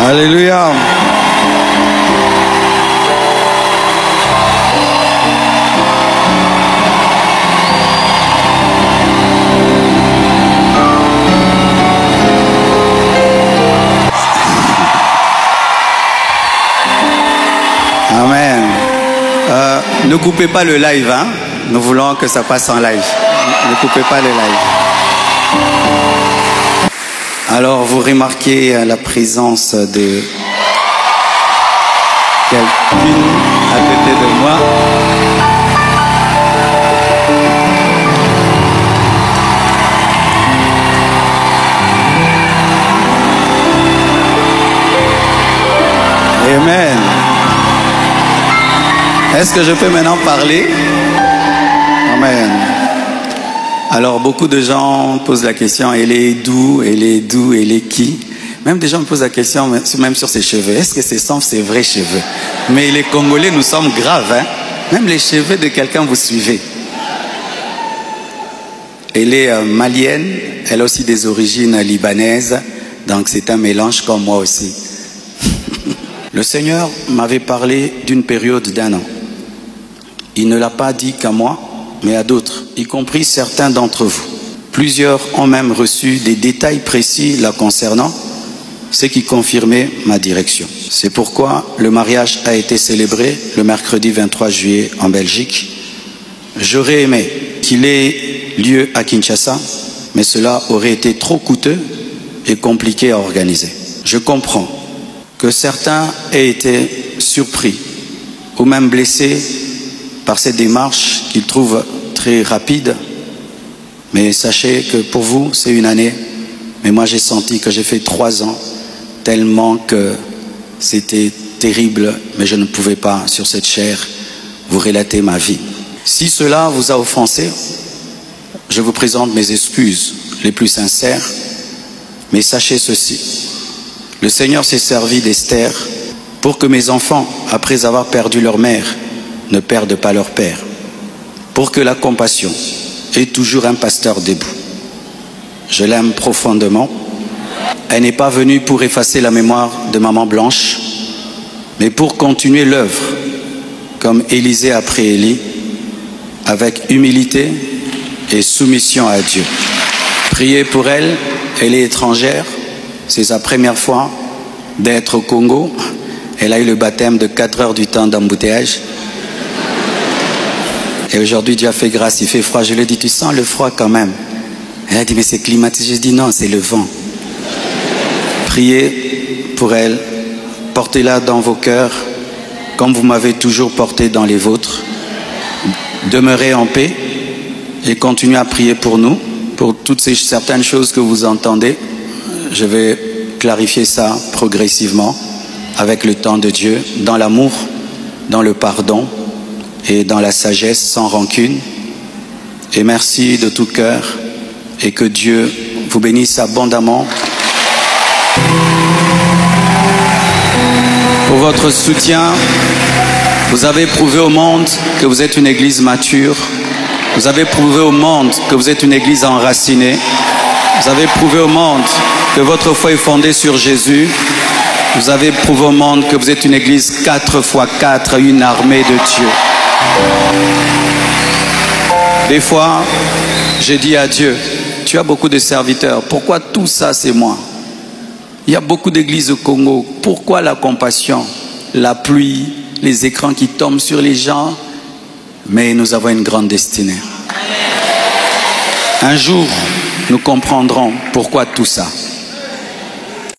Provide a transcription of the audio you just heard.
Alléluia. Amen. Ne coupez pas le live, hein? Nous voulons que ça passe en live. Ne coupez pas le live. Alors, vous remarquez la présence de quelqu'un à côté de moi. Amen. Est-ce que je peux maintenant parler? Amen. Alors, beaucoup de gens posent la question, elle est d'où, elle est d'où, elle est qui? Même des gens me posent la question, même sur ses cheveux. Est-ce que ce sont ses vrais cheveux? Mais les Congolais, nous sommes graves, hein? Même les cheveux de quelqu'un, vous suivez. Elle est malienne, elle a aussi des origines libanaises, donc c'est un mélange comme moi aussi. Le Seigneur m'avait parlé d'une période d'1 an. Il ne l'a pas dit qu'à moi, mais à d'autres, y compris certains d'entre vous. Plusieurs ont même reçu des détails précis la concernant, ce qui confirmait ma direction. C'est pourquoi le mariage a été célébré le mercredi 23 juillet en Belgique. J'aurais aimé qu'il ait lieu à Kinshasa, mais cela aurait été trop coûteux et compliqué à organiser. Je comprends que certains aient été surpris ou même blessés par cette démarche qu'ils trouvent très rapide, mais sachez que pour vous c'est une année, mais moi j'ai senti que j'ai fait 3 ans tellement que c'était terrible, mais je ne pouvais pas sur cette chair vous relater ma vie. Si cela vous a offensé, je vous présente mes excuses les plus sincères, mais sachez ceci, le Seigneur s'est servi d'Esther pour que mes enfants, après avoir perdu leur mère, ne perdent pas leur père, pour que la compassion ait toujours un pasteur debout. Je l'aime profondément. Elle n'est pas venue pour effacer la mémoire de maman Blanche, mais pour continuer l'œuvre, comme Élisée après Élie, avec humilité et soumission à Dieu. Priez pour elle, elle est étrangère, c'est sa première fois d'être au Congo. Elle a eu le baptême de 4 heures du temps d'embouteillage. Et aujourd'hui, Dieu a fait grâce, il fait froid. Je lui ai dit, tu sens le froid quand même? Elle a dit, mais c'est climatisé. Je dis, non, c'est le vent. Priez pour elle, portez-la dans vos cœurs, comme vous m'avez toujours porté dans les vôtres. Demeurez en paix et continuez à prier pour nous, pour toutes ces certaines choses que vous entendez. Je vais clarifier ça progressivement, avec le temps de Dieu, dans l'amour, dans le pardon, et dans la sagesse sans rancune. Et merci de tout cœur et que Dieu vous bénisse abondamment pour votre soutien. Vous avez prouvé au monde que vous êtes une église mature. Vous avez prouvé au monde que vous êtes une église enracinée. Vous avez prouvé au monde que votre foi est fondée sur Jésus. Vous avez prouvé au monde que vous êtes une église 4 x 4, une armée de Dieu. Des fois, j'ai dit à Dieu, tu as beaucoup de serviteurs, pourquoi tout ça c'est moi? Il y a beaucoup d'églises au Congo, pourquoi la compassion, la pluie, les écrans qui tombent sur les gens? Mais nous avons une grande destinée. Un jour, nous comprendrons pourquoi tout ça.